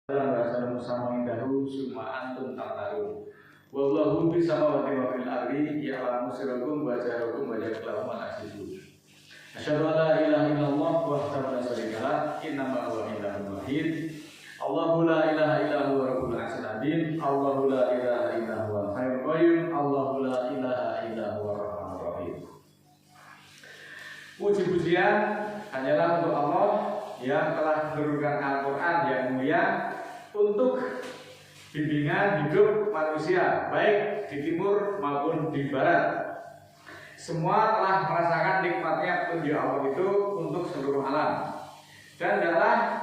dalam bahasa sama indahu summa antum tamtarun. Wallahu bis samawati wa fil ardi ya'lamu sirrakum wa jahrakum wa ya'lamu ma tasifun. Asyhadu an la ilaha illallah wahdahu la syarika lah, innama huwa ilahun wahid. Allahu la ilaha illa huwa rabbul arsyil azim. Allahu la ilaha illa huwa al-hayyul qayyum. Allahu la ilaha illa huwa ar-rahmanur rahim. Puji-pujian hanyalah untuk Allah yang telah menurunkan Al-Quran yang mulia untuk bimbingan hidup manusia, baik di timur maupun di barat. Semua telah merasakan nikmatnya petunjuk Allah itu untuk seluruh alam. Dan adalah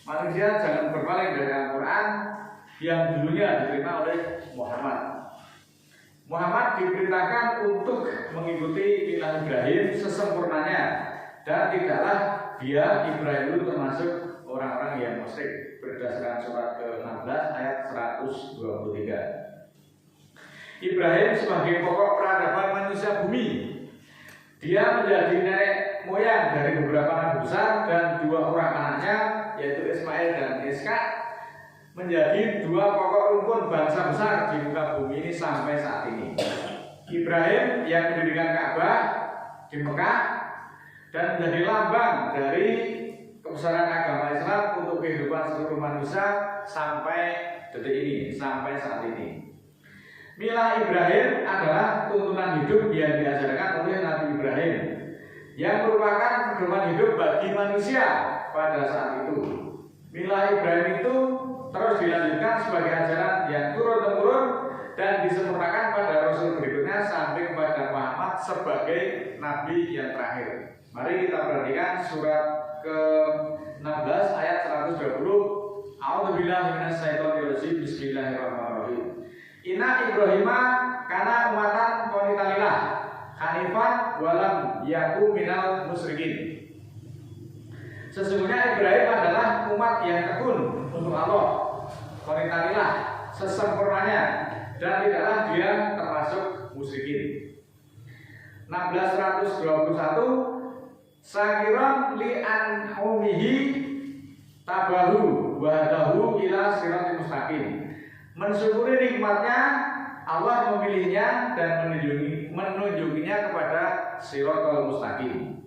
manusia jangan berpaling dari Al-Quran yang dulunya diterima oleh Muhammad. Muhammad diperintahkan untuk mengikuti milah Ibrahim sesempurnanya, dan tidaklah dia Ibrahim itu termasuk orang-orang yang musyrik berdasarkan surat ke-16 ayat 123. Ibrahim sebagai pokok peradaban manusia bumi, dia menjadi nenek moyang dari beberapa nabi besar dan dua orang anaknya yaitu Ismail dan Ishak, menjadi dua pokok rumpun bangsa besar di muka bumi ini sampai saat ini. Ibrahim yang mendirikan Ka'bah di Mekah dan menjadi lambang dari kebesaran agama Islam untuk kehidupan seluruh manusia sampai detik ini, sampai saat ini. Milah Ibrahim adalah tuntunan hidup yang diajarkan oleh Nabi Ibrahim, yang merupakan pedoman hidup bagi manusia pada saat itu. Milah Ibrahim itu terus dilanjutkan sebagai ajaran yang turun-temurun dan disempurnakan pada Rasul berikutnya sampai kepada Muhammad sebagai Nabi yang terakhir. Mari kita perhatikan surat ke-16 ayat 120. A'udzubillahi minasyaitonirrajim. Bismillahirrahmanirrahim. Inna Ibrahima kana umatan qanitalillah hanifan walam yaku minal musyrikin. Sesungguhnya Ibrahim adalah umat yang tekun untuk Allah, qanitalillah, sesempurnanya, dan tidaklah dia termasuk musyrikin. 1621. Sakiran li an'umihi tabahu wahdahu ila siratil mustaqim. Mensyukuri nikmatnya Allah memilihnya dan menunjukinya kepada siratal mustaqim.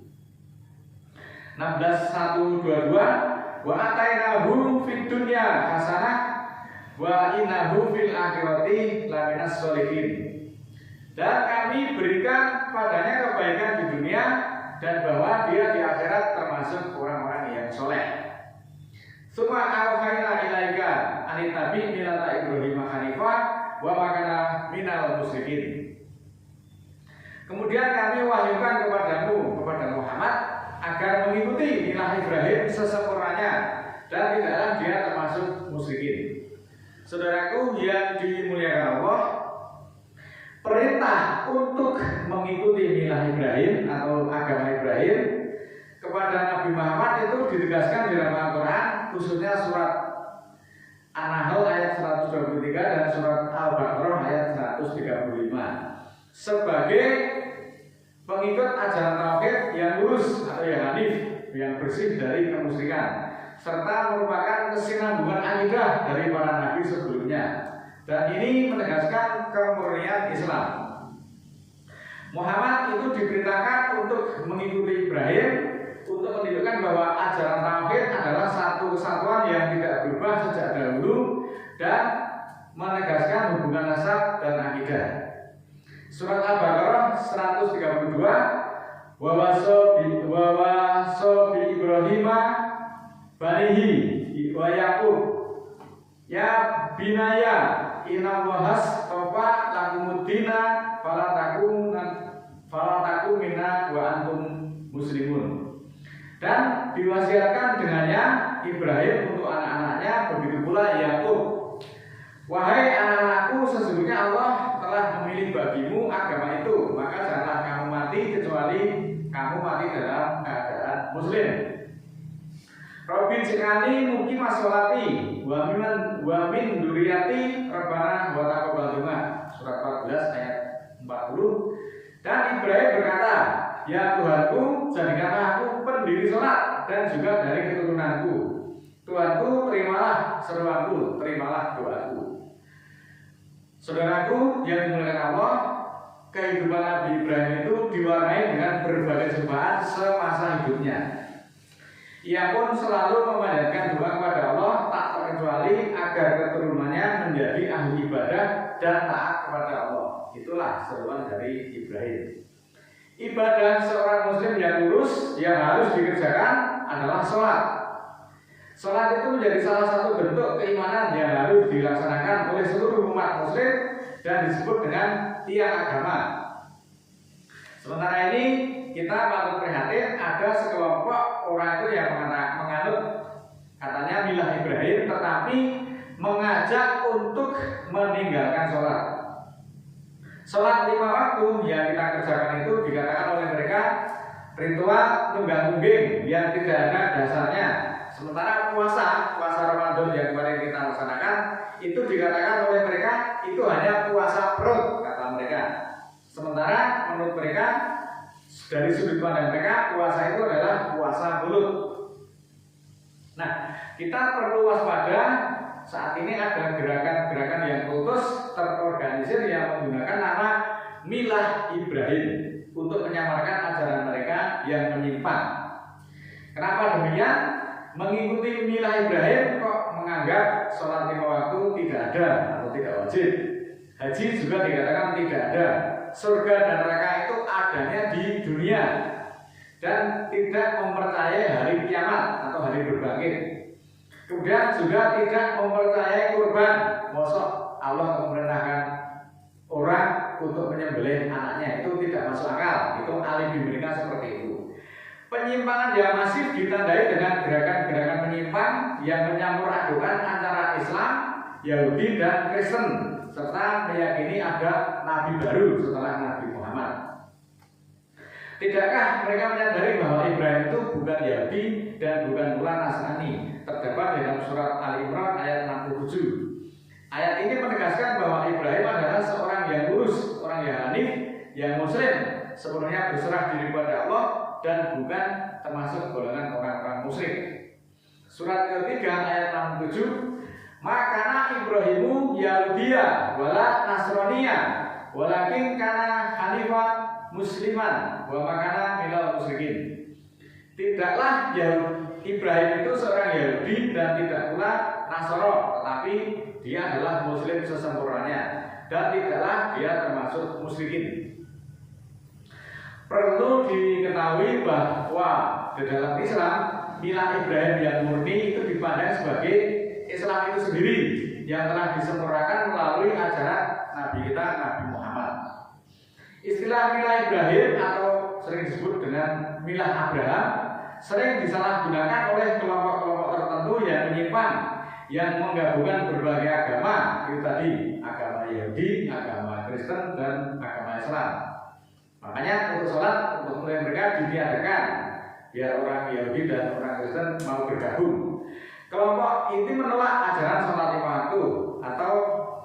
16122. Wa atainahu fid dunya hasanah wa innahu fil akhirati laminas sholihin. Dan kami berikan padanya kebaikan di dunia, dan bahwa dia di akhirat termasuk orang-orang yang soleh. Suma auhayna ilaika anit nabi milata Ibrahim hanifah wa makana minal musyrikin. Kemudian kami wahyukan kepadamu, kepada Muhammad, agar mengikuti milah Ibrahim sesempurnanya, dan tidaklah dia termasuk musyrikin. Saudaraku yang dimuliakan Allah, perintah untuk mengikuti milah Ibrahim atau agama Ibrahim kepada Nabi Muhammad itu ditegaskan di dalam Al-Quran, khususnya surat An-Nahl ayat 123 dan surat Al-Baqarah ayat 135, sebagai pengikut ajaran tauhid yang lurus atau yang hanif, yang bersih dari kemusyrikan, serta merupakan kesinambungan akidah dari para nabi sebelumnya. Dan ini menegaskan kemurnian Islam. Muhammad itu diperintahkan untuk mengikuti Ibrahim, untuk menunjukkan bahwa ajaran tauhid adalah satu kesatuan yang tidak berubah sejak dahulu, dan menegaskan hubungan nasab dan akidah. Surat Al-Baqarah 132. Wa waso bi Ibrahima banihi wa Yaqub ya binaya inna wahas topa lakumuddina falataku minna wa antum muslimun. Dan diwasiatkan dengannya Ibrahim untuk anak-anaknya, begitu pula Yakub. Wahai anak-anakku, sesungguhnya Allah telah memilih bagimu agama itu, maka janganlah kamu mati kecuali kamu mati dalam keadaan muslim. Robin sekali mungkin masolati wa min duriyati rabbana wa taqabbal du'a. Surat 14 ayat 40. Dan Ibrahim berkata, ya Tuhanku, jadikanlah aku pendiri sholat dan juga dari keturunanku. Tuhanku, terimalah seruanku, terimalah doaku. Saudaraku yang dimuliakan Allah, kehidupan Nabi Ibrahim itu diwarnai dengan berbagai cobaan semasa hidupnya. Ia pun selalu memanjatkan doa kepada Allah tak terkecuali agar keturunannya menjadi ahli ibadah dan taat kepada Allah. Itulah seruan dari Ibrahim. Ibadah seorang muslim yang lurus yang harus dikerjakan adalah sholat. Sholat itu menjadi salah satu bentuk keimanan yang harus dilaksanakan oleh seluruh umat muslim dan disebut dengan tiang agama. Sementara ini kita patut prihatin ada sekelompok orang itu yang menganut katanya milah Ibrahim tetapi mengajak untuk meninggalkan sholat. Sholat 5 waktu yang kita kerjakan itu dikatakan oleh mereka ritual nunggang-nungging yang tidak ada dasarnya. Sementara puasa Ramadan yang kemarin kita laksanakan itu dikatakan oleh mereka itu hanya puasa perut, kata mereka. Sementara menurut mereka dari sudut pandang mereka puasa itu adalah puasa mulut. Nah, kita perlu waspada. Saat ini ada gerakan-gerakan yang kultus terorganisir yang menggunakan nama milah Ibrahim untuk menyamarkan ajaran mereka yang menyimpang. Kenapa demikian? Mengikuti milah Ibrahim kok menganggap sholat 5 waktu tidak ada atau tidak wajib. Haji juga dikatakan tidak ada. Surga dan neraka itu adanya di dunia dan tidak mempercayai hari kiamat atau hari berbangkit. Kemudian juga tidak mempercayai kurban. Mosok Allah memerintahkan orang untuk menyembelih anaknya, itu tidak masuk akal. Itu alibi mereka seperti itu. Penyimpangan yang masif ditandai dengan gerakan-gerakan penyimpang yang mencampur adukan antara Islam, Yahudi dan Kristen serta meyakini ada nabi baru setelah Nabi Muhammad. Tidakkah mereka menyadari bahwa Ibrahim itu bukan Yahudi dan bukan pula Nasrani? Terdapat dalam surat Al-Imran ayat 67. Ayat ini menegaskan bahwa Ibrahim adalah seorang yang lurus, orang yang hanif, yang muslim, sepenuhnya berserah diri kepada Allah dan bukan termasuk golongan orang-orang musyrik. Surat ketiga ayat 67. Makana Ibrahimu Yahudiya wala Nasraniya walakin kana hanifan musliman wa makana minal musyrikin. Tidaklah Ibrahim itu seorang Yahudi dan tidak pula Nasoro, tetapi dia adalah muslim sesempurnanya dan tidaklah dia termasuk musyrikin. Perlu diketahui bahwa di dalam Islam milah Ibrahim yang murni itu dipandang sebagai Islam itu sendiri yang telah disempurnakan melalui ajaran Nabi kita Nabi Muhammad. Istilah milah Ibrahim atau sering disebut dengan milah Abraham sering disalahgunakan oleh kelompok-kelompok tertentu yang menyimpang, yang menggabungkan berbagai agama, itu tadi agama Yahudi, agama Kristen dan agama Islam. Makanya untuk sholat untuk mulai mereka ditiadakan biar orang Yahudi dan orang Kristen mau bergabung. Kelompok ini menolak ajaran sholat 5 waktu atau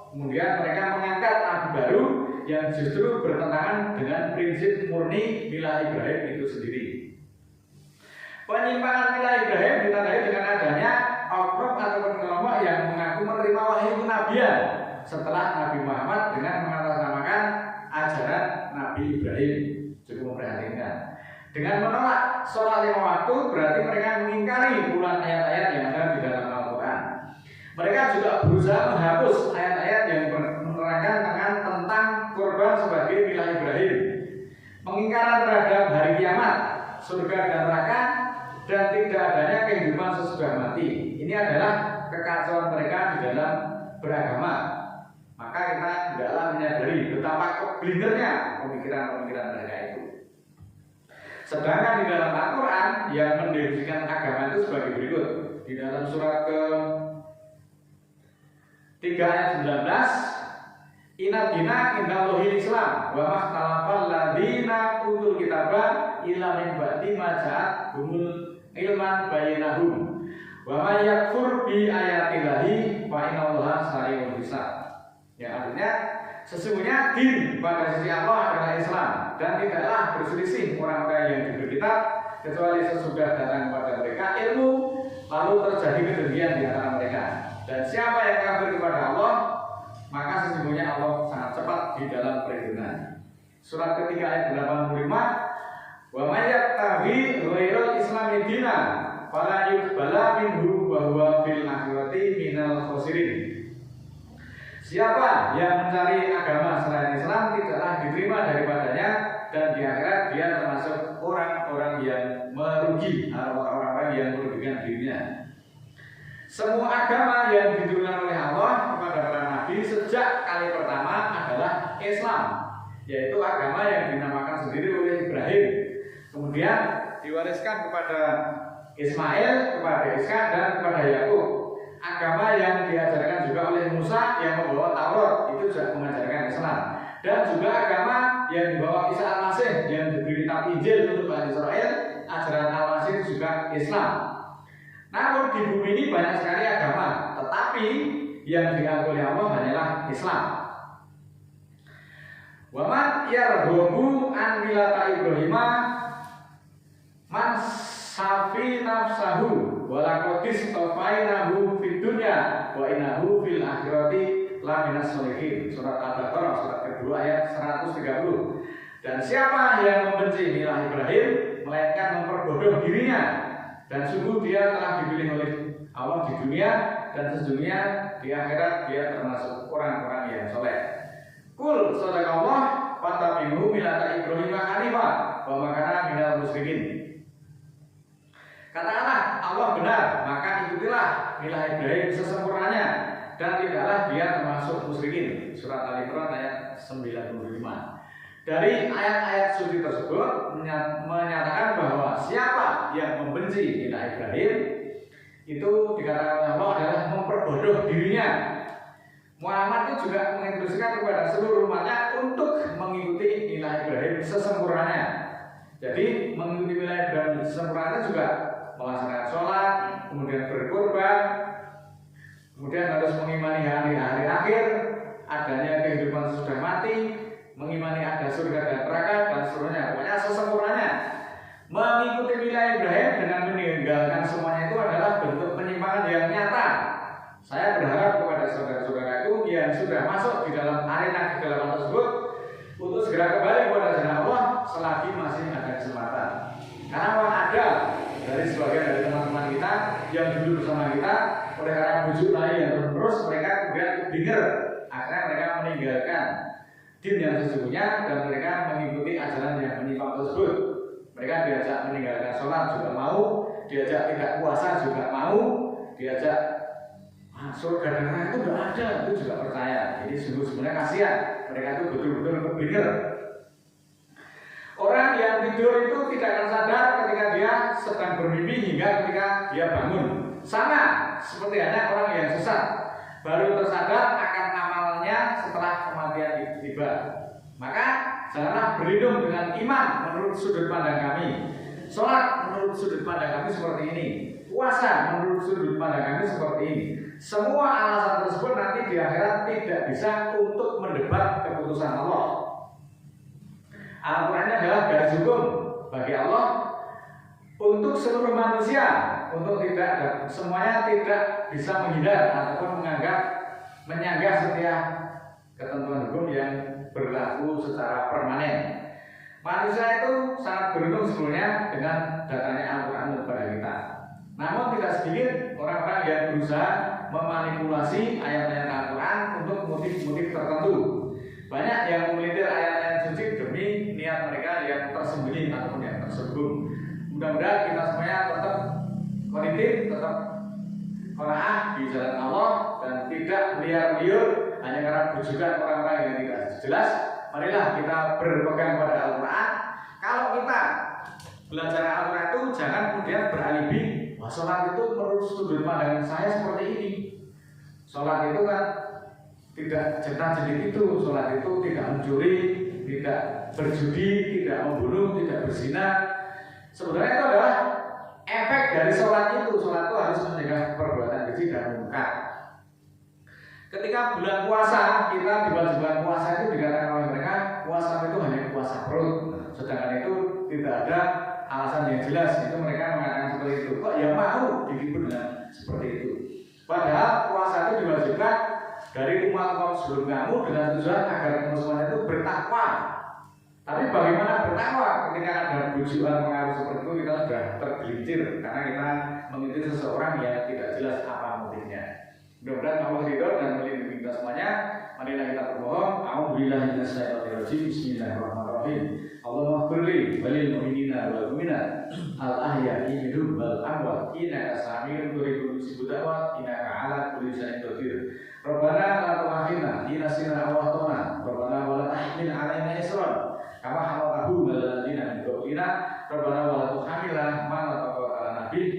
kemudian mereka mengangkat nabi baru yang justru bertentangan dengan prinsip murni milah Ibrahim itu sendiri. Penyimpangan milah Ibrahim ditandai dengan adanya oknum ataupun kelompok yang mengaku menerima wahyu kenabian setelah Nabi Muhammad dengan mengatasnamakan ajaran Nabi Ibrahim. Cukup memprihatinkan. Dengan menolak sholat 5 waktu berarti mereka mengingkari puluhan ayat-ayat yang ada di dalam Al-Quran. Mereka juga berusaha menghapus ayat-ayat yang menerangkan tentang korban sebagai milah Ibrahim, pengingkaran terhadap hari kiamat, surga dan neraka, dan tidak adanya kehidupan sesudah mati. Ini adalah kekacauan mereka di dalam beragama. Maka kita tidaklah menyadari betapa keblindernya pemikiran-pemikiran mereka itu. Sedangkan di dalam Al-Quran yang mendefinisikan agama itu sebagai berikut. Di dalam surat ke-3 ayat 19, Inna dina indallahil Islam wa makhtalafal ladina utul kitabah illa min ba'di ma ja'ahumul ilman bayyinahum wa may yakfur bi ayatillahi fa innallaha sari'ul hisab. Yang artinya sesungguhnya din pada sisi Allah adalah Islam dan tidaklah berselisih orang-orang yang diberi kitab kecuali sesudah datang kepada mereka ilmu lalu terjadi kedengkian di antara mereka. Dan surat ketiga ayat 85, wa may yattabi ghairal islami dinan fala yuqbala minhu wa huwa fil akhirati minal khasirin. Siapa yang mencari agama selain Islam tidaklah diterima daripadanya, dan di akhirat dia termasuk orang-orang yang merugi, orang-orang yang merugikan dirinya. Semua agama yang diturunkan oleh Allah kepada para nabi sejak kali pertama adalah Islam, yaitu agama yang dinamakan sendiri oleh Ibrahim, kemudian diwariskan kepada Ismail, kepada Ishak, dan kepada Yakub. Agama yang diajarkan juga oleh Musa yang membawa Taurat itu juga mengajarkan Islam, dan juga agama yang dibawa Isa Al-Masih yang diberi kitab Injil untuk Bani Israel, ajaran Al-Masih juga Islam. Namun di bumi ini banyak sekali agama, tetapi yang diakui oleh Allah hanyalah Islam. Wa man yarghabu an millata Ibrahim man safi nafsahu wa laqad istafainahu fid dunya wa innahu fil akhirati laminas sholihin. Surat Al-Baqarah surat kedua ayat 130. Dan siapa yang membenci milah Ibrahim melainkan memperbodoh dirinya, dan sungguh dia telah dipilih oleh Allah di dunia, dan sesungguhnya di akhirat dia termasuk orang-orang yang soleh. Kul sadaqallah fatabi'u millata Ibrahim hanifan wa ma kana minal musyrikin. Katakanlah Allah benar, maka ikutilah milah Ibrahim sesempurnanya, dan tidaklah dia termasuk musyrikin. Surat Al-Imran ayat 95. Dari ayat-ayat suci tersebut menyatakan bahwa siapa yang membenci milah Ibrahim itu dikatakan oleh Allah adalah memperbodoh dirinya. Muhammad itu juga menginstruksikan kepada seluruh umatnya untuk mengikuti milah Ibrahim sesempurnanya. Jadi mengikuti milah Ibrahim sesempurnanya juga melaksanakan sholat, kemudian berkorban, kemudian harus mengimani hari-hari akhir, adanya kehidupan sesudah mati, mengimani ada surga dan neraka, dan seterusnya. Pokoknya sesempurnanya. Mengikuti milah Ibrahim dengan meninggalkan semuanya itu adalah bentuk penyimpangan yang nyata. Saya berharap kepada saudara-saudaraku yang sudah masuk di dalam arena kegelapan tersebut untuk segera kembali kepada jalan Allah selagi masih ada kesempatan. Karena ada dari sebagian dari teman-teman kita yang dulu bersama kita, oleh karena bujuk lain yang terus mereka kemudian kebinger, akhirnya mereka meninggalkan din yang sesungguhnya dan mereka mengikuti ajaran yang menyimpang tersebut. Mereka diajak meninggalkan sholat juga mau, diajak tidak puasa juga mau, diajak surga dan neraka itu tidak ada, itu juga percaya. Jadi sebenarnya kasihan, mereka itu betul-betul kebinger. Orang yang tidur itu tidak akan sadar ketika dia sedang bermimpi hingga ketika dia bangun. Sama seperti hanya orang yang sesat, baru tersadar akan amalnya setelah kematian itu tiba. Maka janganlah berlindung dengan iman menurut sudut pandang kami, sholat menurut sudut pandang kami seperti ini, puasa menurut sudut pandang kami seperti ini. Semua alasan tersebut nanti di akhirat tidak bisa untuk mendebat keputusan Allah. Al-Quran adalah garis hukum bagi Allah untuk seluruh manusia, untuk tidak semuanya tidak bisa menghindar ataupun menyanggah setiap ketentuan hukum yang berlaku secara permanen. Manusia itu sangat beruntung sebetulnya dengan datangnya Al-Quran kepada kita. Namun tidak sedikit orang-orang yang berusaha memanipulasi ayat-ayat Al-Quran untuk motif-motif tertentu. Banyak yang memelintir ayat-ayat suci demi niat mereka yang tersembunyi ataupun yang tersembunyi. Mudah-mudahan kita semuanya tetap konektif, tetap qanaah di jalan Allah dan tidak liar-liur hanya karena bujukan orang-orang yang tidak jelas. Marilah kita berpegang pada Al-Quran. Kalau kita belajar Al-Quran itu jangan kemudian beralibi, wah sholat itu menurut sudut pandang saya seperti ini. Sholat itu kan tidak jenah-jenih itu, sholat itu tidak mencuri, tidak berjudi, tidak membunuh, tidak berzina. Sebenarnya itu adalah efek dari sholat itu. Sholat itu harus mencegah perbuatan keji dan munkar. Ketika bulan puasa, kita diwajibkan puasa itu dikatakan oleh mereka, puasa itu hanya puasa perut. Sedangkan itu tidak ada alasan yang jelas. Itu mereka mengatakan seperti itu. Kok ya mau dihibur dengan seperti itu? Padahal puasa itu diwajibkan dari umat sebelum kamu dengan tujuan agar kamu semuanya itu bertakwa. Tapi bagaimana bertakwa ketika ada bujukan pengaruh seperti itu, kita sudah tergelincir karena kita mengikuti seseorang yang tidak jelas apa motifnya. Mudah-mudahan Allah ridho dan melindungi kita semuanya. Marilah kita berbohong. A'udzubillahi minasyaitonirrajim. Bismillahirrahmanirrahim. Allahumma ighfirli walil mu'minina wal mu'minat al-ahya'i minhum wal amwat innaka sami'un qaribun mujibud da'wat innaka 'ala kulli syai'in qadir. Rabbana la tu'akhidna in nasina aw akhtana. Rabbana wa la tahmil 'alaina isran kama hamaltahu 'alal ladzina min qablina. Rabbana wa la tuhammilna ma la taqata lana bih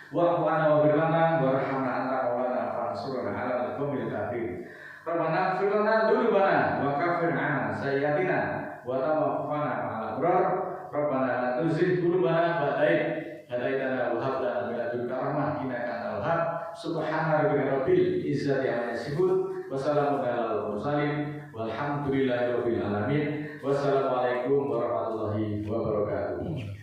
wa'fu 'anna waghfir lana warhamna anta maulana fansurna 'alal qaumil kafirin. Rabbana ighfir lana dzunubana wa kaffir 'anna sayyi'atina wa tawaffana ma'al abrar. Rabbana la tuzigh qulubana ba'da idh hadaitana wa hab lana min ladunka rahmah innaka antal wahhab. Subhana rabbika rabbil izzati amma yasifun wa salamun alal mursalin walhamdulillahi rabbil alamin. Wassalamualaikum warahmatullahi wabarakatuh.